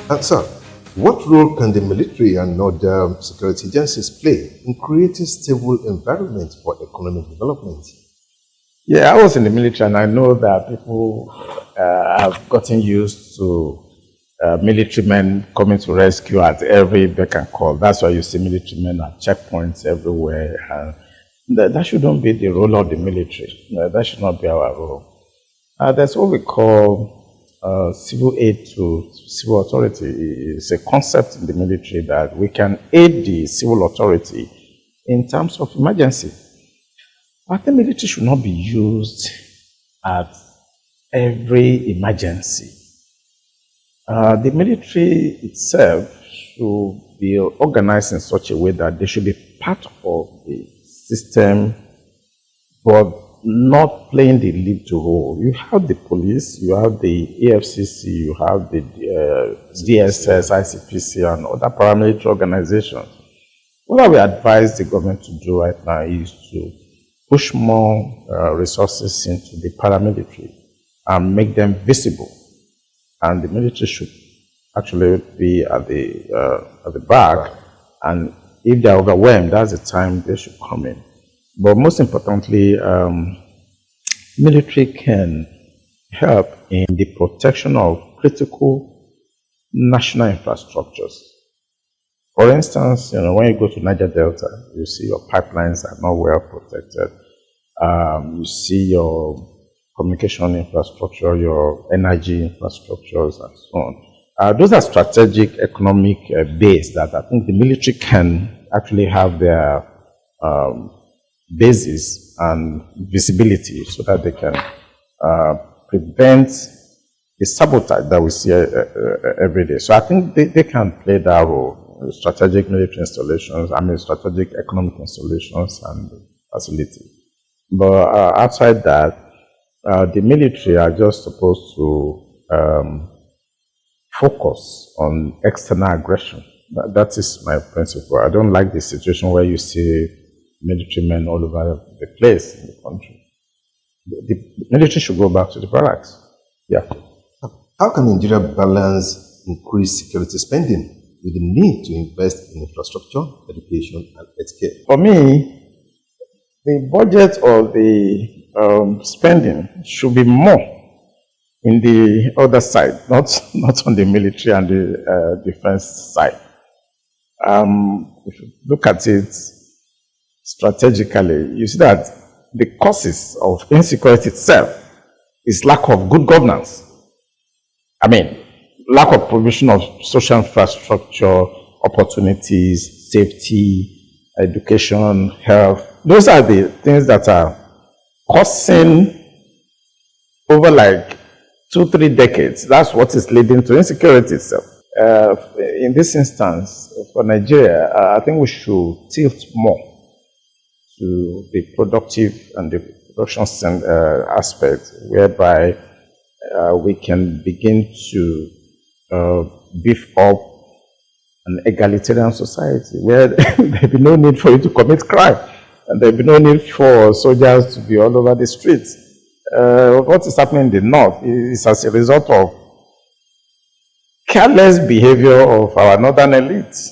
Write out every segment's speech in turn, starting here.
And sir, what role can the military and other security agencies play in creating stable environment for economic development? Yeah, I was in the military and I know that people have gotten used to military men coming to rescue at every beck and call. That's why you see military men at checkpoints everywhere. And that shouldn't be the role of the military. That should not be our role. There's what we call civil aid to civil authority. It's a concept in the military that we can aid the civil authority in terms of emergency. But the military should not be used at every emergency. The military itself should be organized in such a way that they should be part of the system, but not playing the lead role. You have the police, you have the AFCC, you have the DSS, ICPC, and other paramilitary organizations. What I will advise the government to do right now is to push more resources into the paramilitary and make them visible. And the military should actually be at the back. And if they are overwhelmed, that's the time they should come in. But most importantly, military can help in the protection of critical national infrastructures. For instance, when you go to Niger Delta, you see your pipelines are not well protected. You see your communication infrastructure, your energy infrastructures, and so on. Those are strategic economic base that I think the military can actually have their basis and visibility so that they can prevent the sabotage that we see every day. So I think they can play that role. Strategic military installations, strategic economic installations and facilities. But outside that, the military are just supposed to focus on external aggression. That is my principle. I don't like the situation where you see military men all over the place in the country. The military should go back to the barracks. Yeah. How can Nigeria balance increased security spending with the need to invest in infrastructure, education, and healthcare? For me, the budget or the spending should be more in the other side, not on the military and the defense side. If you look at it strategically, you see that the causes of insecurity itself is lack of good governance. Lack of provision of social infrastructure, opportunities, safety, education, health. Those are the things that are causing over like 2-3 decades. That's what is leading to insecurity itself. In this instance, for Nigeria, I think we should tilt more to the productive and the production aspect, whereby we can begin to beef up an egalitarian society where there will be no need for you to commit crime and there will be no need for soldiers to be all over the streets. What is happening in the north is as a result of careless behavior of our northern elites,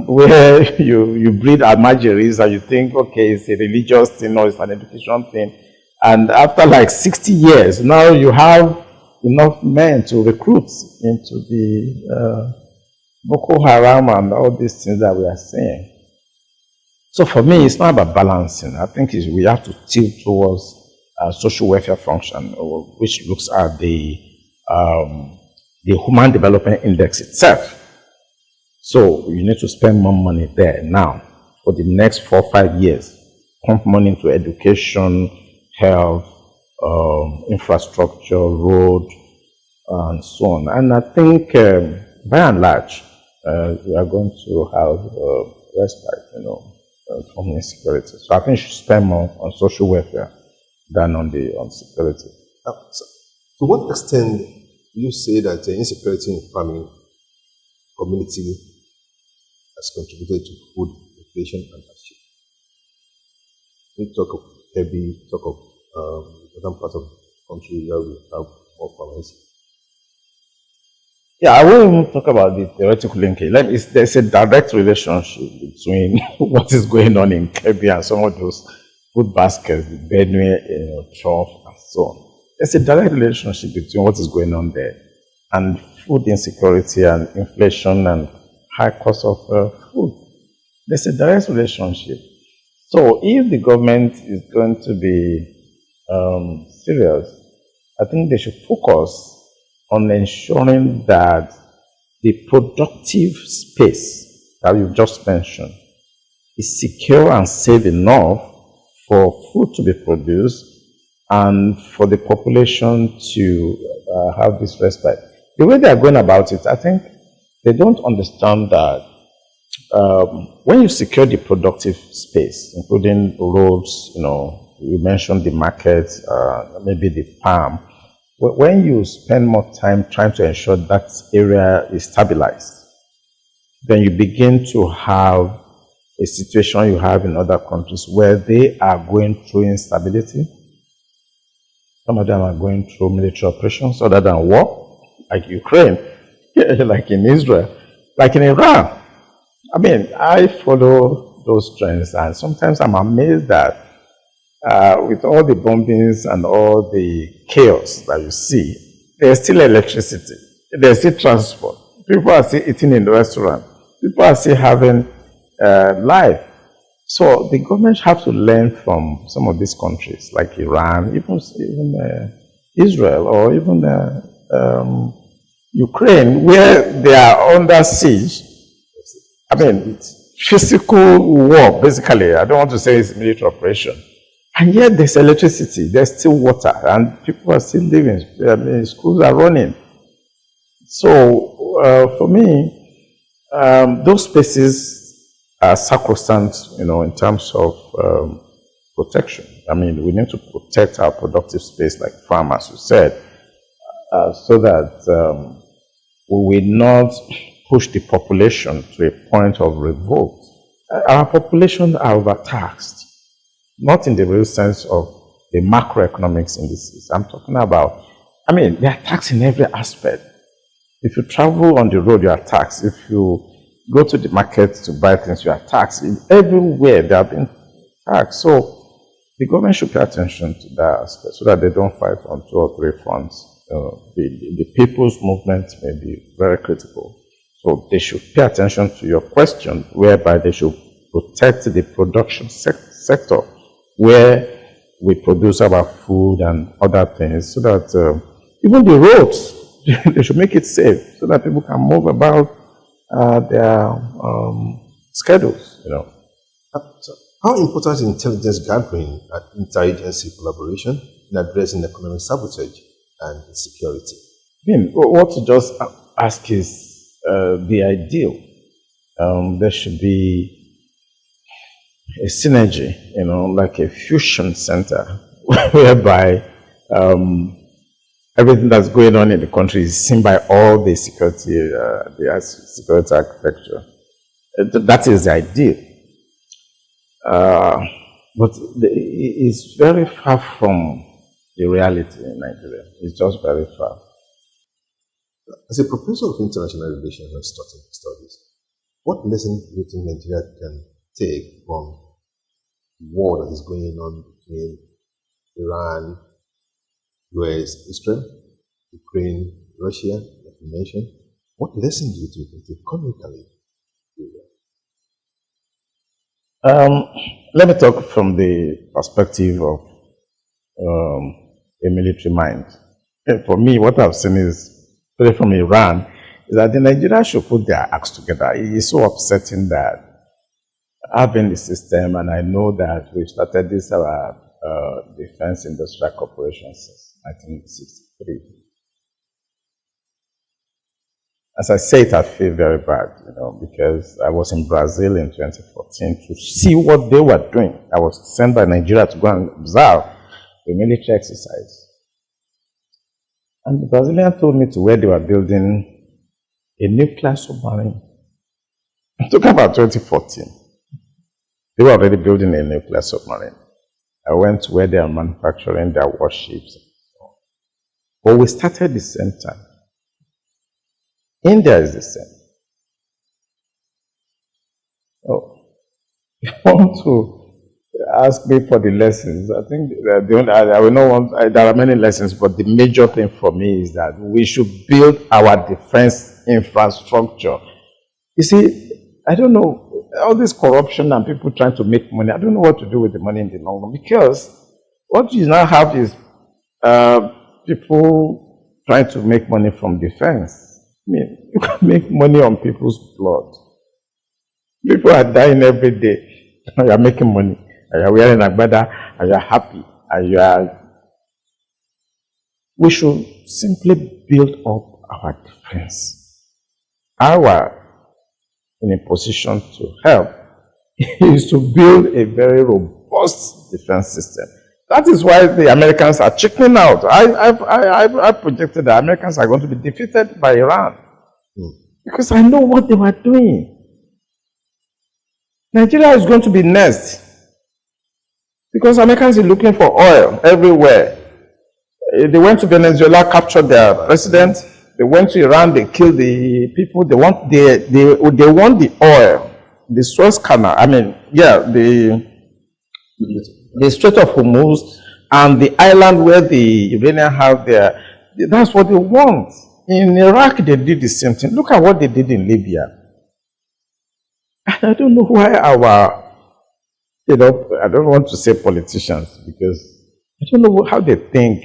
where you breed almajiris and you think, okay, it's a religious thing or it's an education thing. And after like 60 years, now you have enough men to recruit into the Boko Haram and all these things that we are saying. So for me, it's not about balancing. I think we have to tilt towards social welfare function, which looks at the Human Development Index itself. So you need to spend more money there now for the next 4 or 5 years. Pump money into education, health, infrastructure, road, and so on. And I think, by and large, we are going to have respite, from insecurity. So I think you should spend more on social welfare than on security. So to what extent do you say that insecurity in farming community has contributed to food inflation and hardship? We talk of northern part of the country where we have more farmers. Yeah, I won't even talk about the theoretical linkage. There's a direct relationship between what is going on in Kebbi and some of those food baskets, the Benue, trough, and so on. There's a direct relationship between what is going on there and food insecurity and inflation and high cost of food. There's a direct relationship. So if the government is going to be serious, I think they should focus on ensuring that the productive space that you've just mentioned is secure and safe enough for food to be produced and for the population to have this respite. The way they are going about it, I think they don't understand that when you secure the productive space, including roads, you mentioned the market, maybe the farm, when you spend more time trying to ensure that area is stabilized, then you begin to have a situation you have in other countries where they are going through instability. Some of them are going through military operations other than war, like Ukraine, like in Israel, like in Iran. I mean, I follow those trends, and sometimes I'm amazed that with all the bombings and all the chaos that you see, there's still electricity, there's still transport. People are still eating in the restaurant. People are still having life. So the government have to learn from some of these countries, like Iran, even Israel, or even Ukraine, where they are under siege. I mean, physical war, basically. I don't want to say it's a military operation. And yet there's electricity, there's still water, and people are still living. I mean, schools are running. So for me, those spaces are sacrosanct, in terms of protection. I mean, we need to protect our productive space, like farmers, you said, so that we will not push the population to a point of revolt. Our population are overtaxed. Not in the real sense of the macroeconomics in this. I'm talking about, they are taxed in every aspect. If you travel on the road, you are taxed. If you go to the market to buy things, you are taxed. Everywhere they are being taxed. So the government should pay attention to that aspect so that they don't fight on 2 or 3 fronts. The people's movement may be very critical. So they should pay attention to your question, whereby they should protect the production sector where we produce our food and other things, so that even the roads, they should make it safe so that people can move about their schedules. So how important is intelligence gathering and interagency collaboration in addressing economic sabotage and insecurity? What to just ask is the ideal. There should be a synergy, like a fusion center, whereby everything that's going on in the country is seen by all the security architecture. That is the ideal. But it's very far from the reality in Nigeria. It's just very far. As a professor of international relations and studies, what lessons do you think Nigeria can take from war that is going on between Iran, US, Israel, Ukraine, Russia, like you mentioned? What lessons do you think economically? Let me talk from the perspective of a military mind. For me, what I've seen is, from Iran, is that the Nigerians should put their acts together. It is so upsetting that I've been in the system, and I know that we started this our Defense Industrial Corporation since 1963. As I say it, I feel very bad, because I was in Brazil in 2014 to see what they were doing. I was sent by Nigeria to go and observe a military exercise. And the Brazilian told me to where they were building a nuclear submarine. I'm talking about 2014. They were already building a nuclear submarine. I went to where they are manufacturing their warships. But we started the same time. India is the same. So, you want to ask me for the lessons. I think I will not want, there are many lessons, but the major thing for me is that we should build our defense infrastructure. You see, I don't know, all this corruption and people trying to make money, I don't know what to do with the money in the long run, because what you now have is people trying to make money from defense. I mean, you can make money on people's blood. People are dying every day. You are making money. And you are wearing agbada, and you are happy. And you are. We should simply build up our defense. In a position to help is to build a very robust defense system. That is why the Americans are chickening out. I projected that Americans are going to be defeated by Iran. Because I know what they were doing. Nigeria is going to be next. Because Americans are looking for oil everywhere. They went to Venezuela, captured their president. They went to Iran, they killed the people. They want the oil, the Suez Canal. I mean, yeah, the Strait of Hormuz and the island where the Iranians have their. That's what they want. In Iraq, they did the same thing. Look at what they did in Libya. And I don't know why I don't want to say politicians, because I don't know how they think.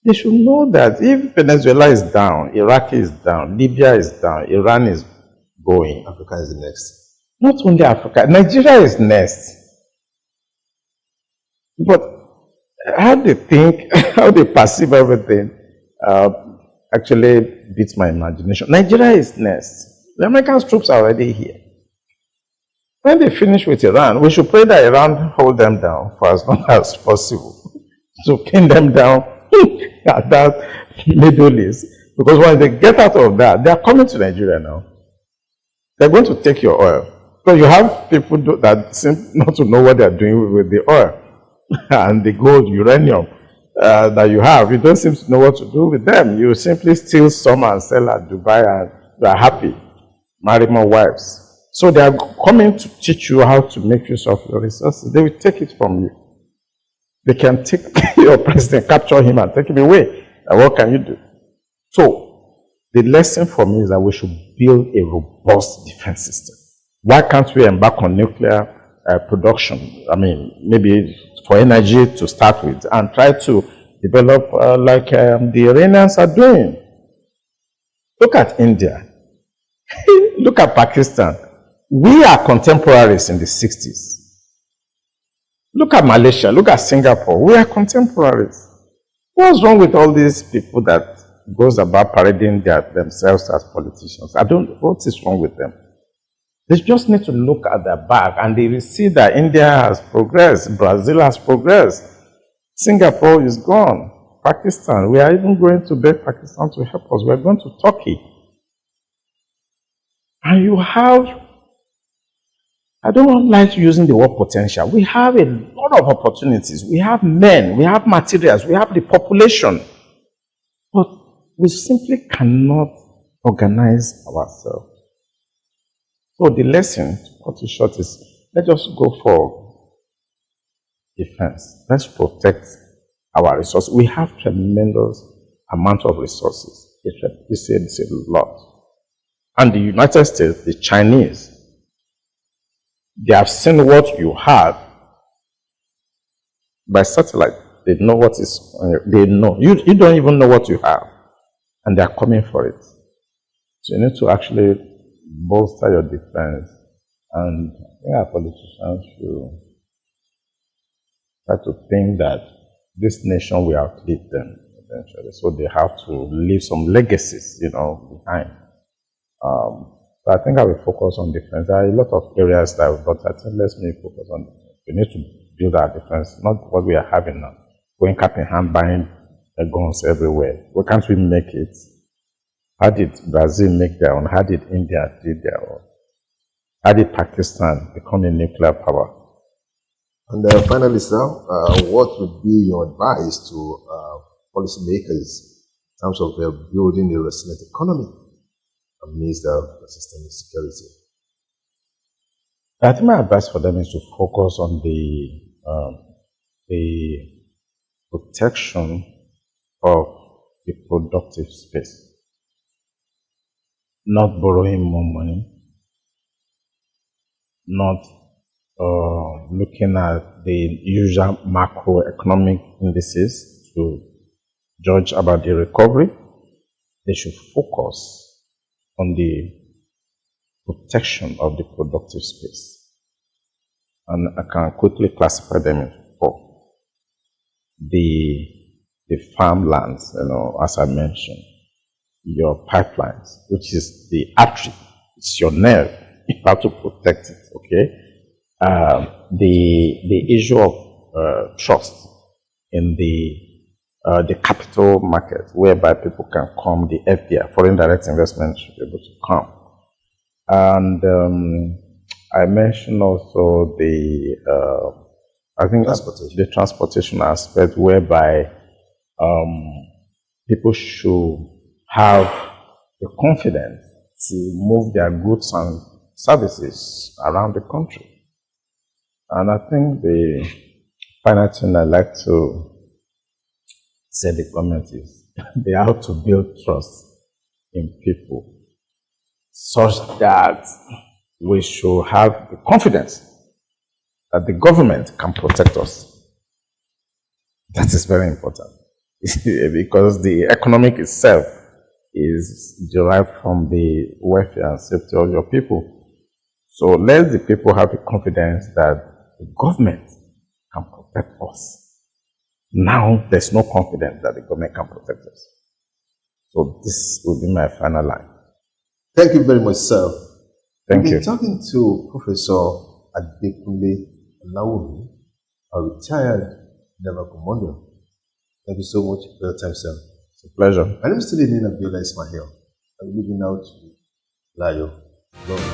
They should know that if Venezuela is down, Iraq is down, Libya is down, Iran is going. Africa is next. Not only Africa, Nigeria is next. But how they think, how they perceive everything, actually beats my imagination. Nigeria is next. The American troops are already here. When they finish with Iran, we should pray that Iran hold them down for as long as possible to pin them down at that Middle East. Because when they get out of that, they are coming to Nigeria now. They're going to take your oil. So you have people that seem not to know what they're doing with the oil and the gold, uranium that you have. You don't seem to know what to do with them. You simply steal some and sell at Dubai and you are happy. Marry more wives. So they are coming to teach you how to make use of your resources. They will take it from you. They can take your president, capture him and take him away. And what can you do? So the lesson for me is that we should build a robust defense system. Why can't we embark on nuclear production? I mean, maybe for energy to start with, and try to develop like the Iranians are doing. Look at India. Look at Pakistan. We are contemporaries in the 60s. Look at Malaysia. Look at Singapore. We are contemporaries. What's wrong with all these people that goes about parading themselves as politicians? What is wrong with them? They just need to look at their back and they will see that India has progressed, Brazil has progressed, Singapore is gone, Pakistan, we are even going to beg Pakistan to help us. We are going to Turkey. And you have, I don't like using the word potential. We have a lot of opportunities. We have men, we have materials, we have the population. But we simply cannot organize ourselves. So the lesson, to cut it short, is let's just go for defense. Let's protect our resources. We have tremendous amount of resources. It's a lot. And the United States, the Chinese, they have seen what you have by satellite. They know what is, they know. You don't even know what you have. And they are coming for it. So you need to actually bolster your defense. And our politicians should try to think that this nation will outlive them eventually. So they have to leave some legacies, behind. So I think I will focus on defense. There are a lot of areas but I think let's maybe focus on defense. We need to build our defense, not what we are having now. Going cap in hand, buying guns everywhere. Why can't we make it? How did Brazil make their own? How did India do their own? How did Pakistan become a nuclear power? And finally, sir, what would be your advice to policymakers in terms of building a resilient economy amidst the persistent insecurity? I think my advice for them is to focus on the protection of the productive space, not borrowing more money, not looking at the usual macroeconomic indices to judge about the recovery. They should focus on the protection of the productive space. And I can quickly classify them in four. The farmlands, as I mentioned, your pipelines, which is the artery, it's your nerve. You have to protect it, okay? The issue of trust in the capital market, whereby people can come, the FDI, foreign direct investment, should be able to come. And I mentioned also the transportation aspect, whereby people should have the confidence to move their goods and services around the country. And I think the final thing I'd like to say the government is they have to build trust in people such that we should have the confidence that the government can protect us. That is very important because the economic itself is derived from the welfare and safety of your people. So let the people have the confidence that the government can protect us. Now there's no confidence that the government can protect us. So this will be my final line. Thank you very much, sir. Thank you. We've been talking to Professor Adekunle Olawomi, a retired naval commander. Thank you so much for your time, sir. It's a pleasure. My name is still Abiola Ismail. I'm leaving out Layo. Love.